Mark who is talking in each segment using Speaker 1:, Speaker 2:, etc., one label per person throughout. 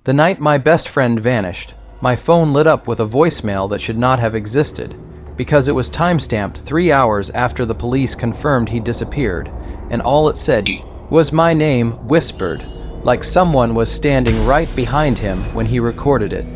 Speaker 1: The night my best friend vanished, my phone lit up with a voicemail that should not have existed, because it was timestamped 3 hours after the police confirmed he disappeared, and all it said was my name whispered, like someone was standing right behind him when he recorded it.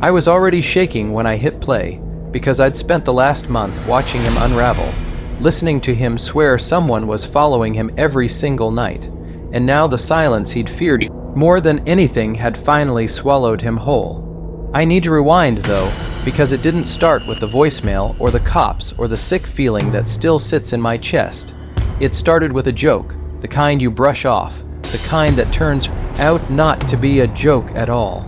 Speaker 1: I was already shaking when I hit play, because I'd spent the last month watching him unravel, listening to him swear someone was following him every single night, and now the silence he'd feared more than anything had finally swallowed him whole. I need to rewind, though, because it didn't start with the voicemail or the cops or the sick feeling that still sits in my chest. It started with a joke, the kind you brush off, the kind that turns out not to be a joke at all.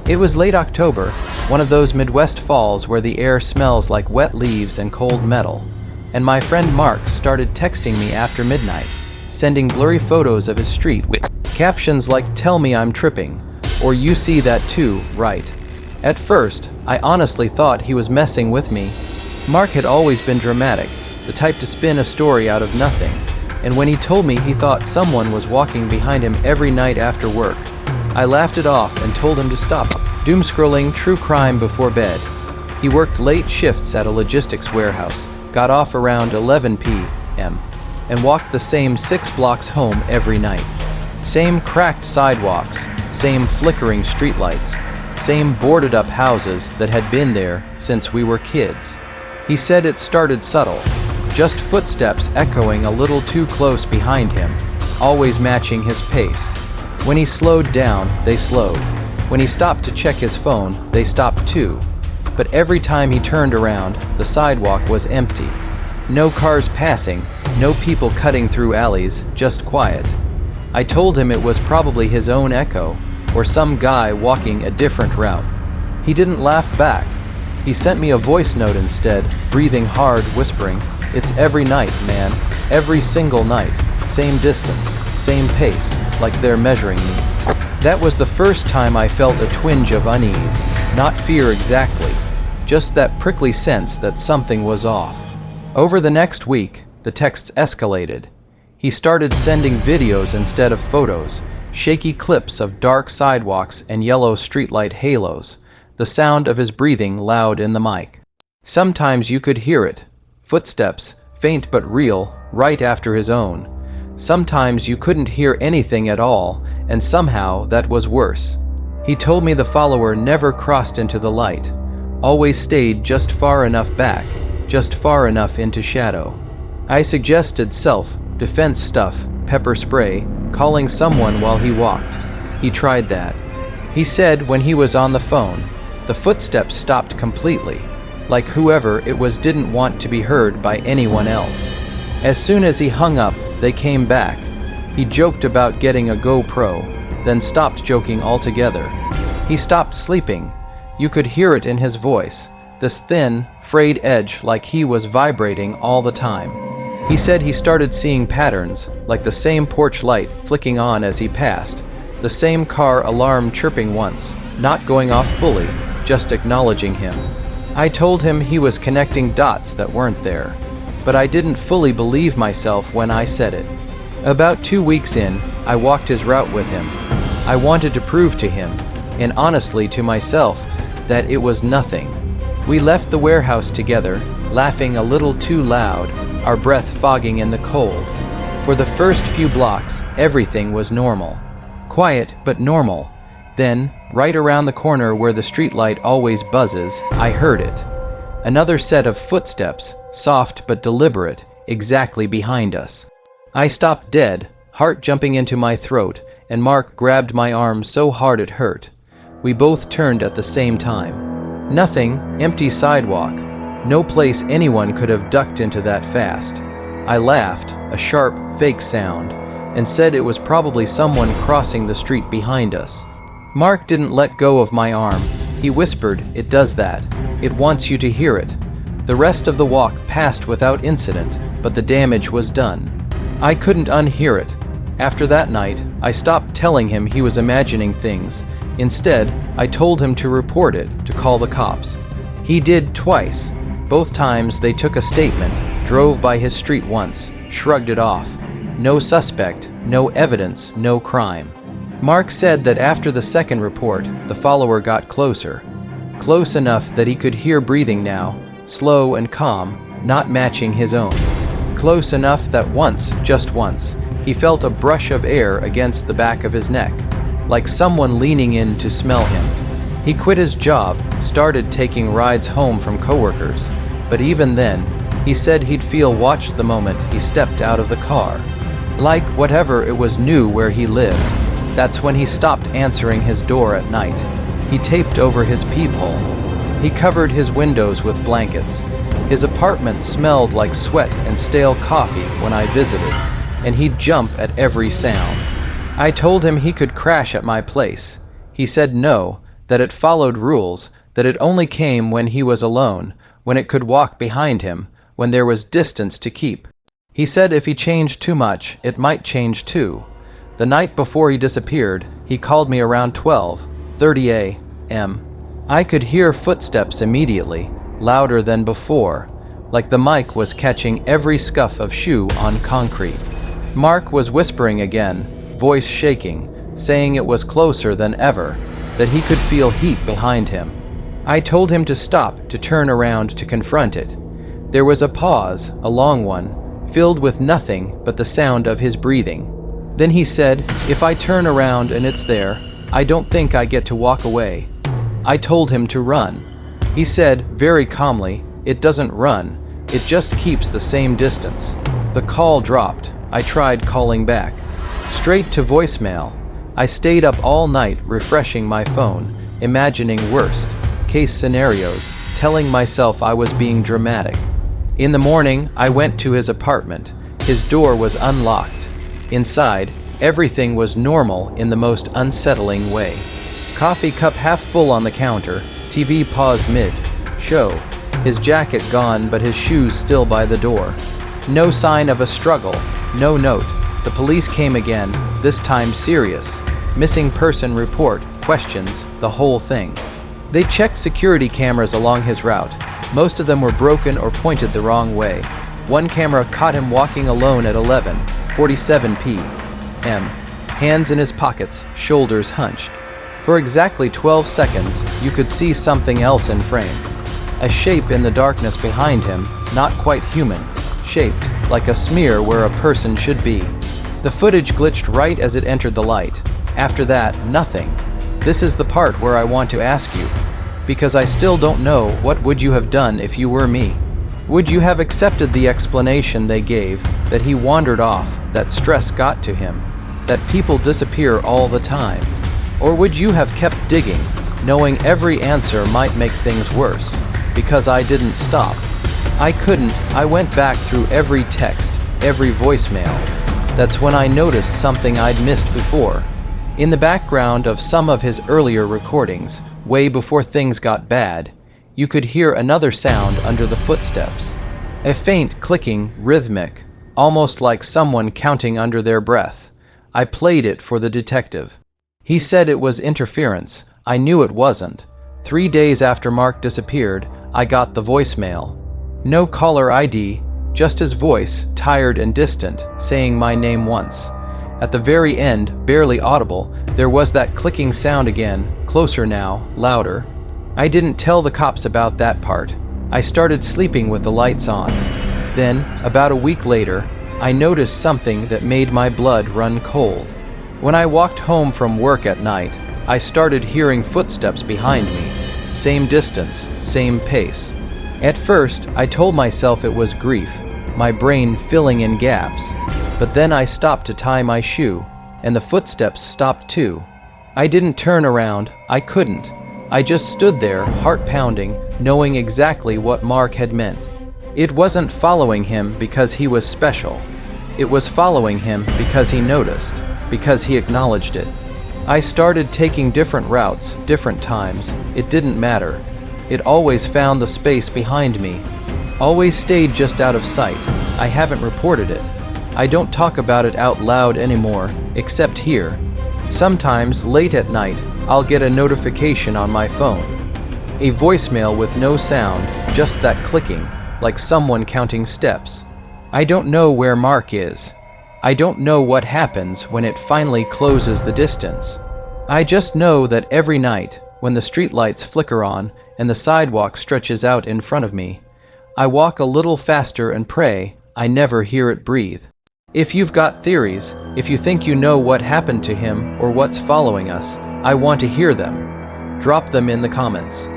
Speaker 1: It was late October, one of those Midwest falls where the air smells like wet leaves and cold metal, and my friend Mark started texting me after midnight, sending blurry photos of his street with captions like "Tell me I'm tripping," or "You see that too, right?" At first, I honestly thought he was messing with me. Mark had always been dramatic, the type to spin a story out of nothing, and when he told me he thought someone was walking behind him every night after work, I laughed it off and told him to stop doom-scrolling true crime before bed. He worked late shifts at a logistics warehouse, got off around 11 p.m., and walked the same 6 blocks home every night. Same cracked sidewalks, same flickering streetlights, same boarded-up houses that had been there since we were kids. He said it started subtle, just footsteps echoing a little too close behind him, always matching his pace. When he slowed down, they slowed. When he stopped to check his phone, they stopped too. But every time he turned around, the sidewalk was empty. No cars passing, no people cutting through alleys, just quiet. I told him it was probably his own echo, or some guy walking a different route. He didn't laugh back. He sent me a voice note instead, breathing hard, whispering, "It's every night, man. Every single night. Same distance, same pace, like they're measuring me." That was the first time I felt a twinge of unease, not fear exactly, just that prickly sense that something was off. Over the next week, the texts escalated. He started sending videos instead of photos, shaky clips of dark sidewalks and yellow streetlight halos, the sound of his breathing loud in the mic. Sometimes you could hear it, footsteps, faint but real, right after his own. Sometimes you couldn't hear anything at all, and somehow that was worse. He told me the follower never crossed into the light, always stayed just far enough back, just far enough into shadow. I suggested self-defense stuff, pepper spray, calling someone while he walked. He tried that. He said when he was on the phone, the footsteps stopped completely, like whoever it was didn't want to be heard by anyone else. As soon as he hung up, they came back. He joked about getting a GoPro, then stopped joking altogether. He stopped sleeping. You could hear it in his voice, this thin, frayed edge like he was vibrating all the time. He said he started seeing patterns, like the same porch light flicking on as he passed, the same car alarm chirping once, not going off fully, just acknowledging him. I told him he was connecting dots that weren't there, but I didn't fully believe myself when I said it. About 2 weeks in, I walked his route with him. I wanted to prove to him, and honestly to myself, that it was nothing. We left the warehouse together, laughing a little too loud, our breath fogging in the cold. For the first few blocks, everything was normal. Quiet, but normal. Then, right around the corner where the streetlight always buzzes, I heard it. Another set of footsteps, soft but deliberate, exactly behind us. I stopped dead, heart jumping into my throat, and Mark grabbed my arm so hard it hurt. We both turned at the same time. Nothing, empty sidewalk. No place anyone could have ducked into that fast. I laughed, a sharp, fake sound, and said it was probably someone crossing the street behind us. Mark didn't let go of my arm. He whispered, "It does that. It wants you to hear it." The rest of the walk passed without incident, but the damage was done. I couldn't unhear it. After that night, I stopped telling him he was imagining things. Instead, I told him to report it, to call the cops. He did twice. Both times they took a statement, drove by his street once, shrugged it off. No suspect, no evidence, no crime. Mark said that after the second report, the follower got closer. Close enough that he could hear breathing now, slow and calm, not matching his own. Close enough that once, just once, he felt a brush of air against the back of his neck, like someone leaning in to smell him. He quit his job, started taking rides home from coworkers, but even then, he said he'd feel watched the moment he stepped out of the car. Like whatever it was knew where he lived. That's when he stopped answering his door at night. He taped over his peephole. He covered his windows with blankets. His apartment smelled like sweat and stale coffee when I visited, and he'd jump at every sound. I told him he could crash at my place. He said no, that it followed rules, that it only came when he was alone, when it could walk behind him, when there was distance to keep. He said if he changed too much, it might change too. The night before he disappeared, he called me around 12:30 a.m. I could hear footsteps immediately, louder than before, like the mic was catching every scuff of shoe on concrete. Mark was whispering again, voice shaking, saying it was closer than ever, that he could feel heat behind him. I told him to stop, to turn around to confront it. There was a pause, a long one, filled with nothing but the sound of his breathing. Then he said, if I turn around and it's there, I don't think I get to walk away. I told him to run. He said, very calmly, it doesn't run, it just keeps the same distance. The call dropped. I tried calling back. Straight to voicemail. I stayed up all night refreshing my phone, imagining worst case scenarios, telling myself I was being dramatic. In the morning, I went to his apartment. His door was unlocked. Inside, everything was normal in the most unsettling way. Coffee cup half full on the counter, TV paused mid-show, his jacket gone but his shoes still by the door. No sign of a struggle, no note. The police came again, this time serious. Missing person report, questions, the whole thing. They checked security cameras along his route. Most of them were broken or pointed the wrong way. One camera caught him walking alone at 11:47 p.m., hands in his pockets, shoulders hunched. For exactly 12 seconds, you could see something else in frame. A shape in the darkness behind him, not quite human, shaped like a smear where a person should be. The footage glitched right as it entered the light. After that, nothing. This is the part where I want to ask you, because I still don't know, what would you have done if you were me? Would you have accepted the explanation they gave, that he wandered off, that stress got to him, that people disappear all the time? Or would you have kept digging, knowing every answer might make things worse, because I didn't stop? I couldn't. I went back through every text, every voicemail. That's when I noticed something I'd missed before. In the background of some of his earlier recordings, way before things got bad, you could hear another sound under the footsteps. A faint clicking, rhythmic, almost like someone counting under their breath. I played it for the detective. He said it was interference. I knew it wasn't. 3 days after Mark disappeared, I got the voicemail. No caller ID, just his voice, tired and distant, saying my name once. At the very end, barely audible, there was that clicking sound again, closer now, louder. I didn't tell the cops about that part. I started sleeping with the lights on. Then, about a week later, I noticed something that made my blood run cold. When I walked home from work at night, I started hearing footsteps behind me. Same distance, same pace. At first, I told myself it was grief, my brain filling in gaps. But then I stopped to tie my shoe, and the footsteps stopped too. I didn't turn around, I couldn't. I just stood there, heart pounding, knowing exactly what Mark had meant. It wasn't following him because he was special. It was following him because he noticed, because he acknowledged it. I started taking different routes, different times. It didn't matter. It always found the space behind me. Always stayed just out of sight. I haven't reported it. I don't talk about it out loud anymore, except here. Sometimes, late at night, I'll get a notification on my phone. A voicemail with no sound, just that clicking, like someone counting steps. I don't know where Mark is. I don't know what happens when it finally closes the distance. I just know that every night, when the streetlights flicker on and the sidewalk stretches out in front of me, I walk a little faster and pray I never hear it breathe. If you've got theories, if you think you know what happened to him or what's following us, I want to hear them. Drop them in the comments.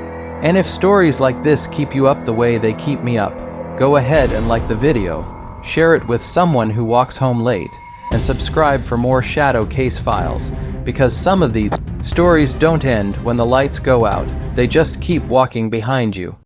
Speaker 1: And if stories like this keep you up the way they keep me up, go ahead and like the video, share it with someone who walks home late, and subscribe for more Shadow Case Files, because some of these stories don't end when the lights go out, they just keep walking behind you.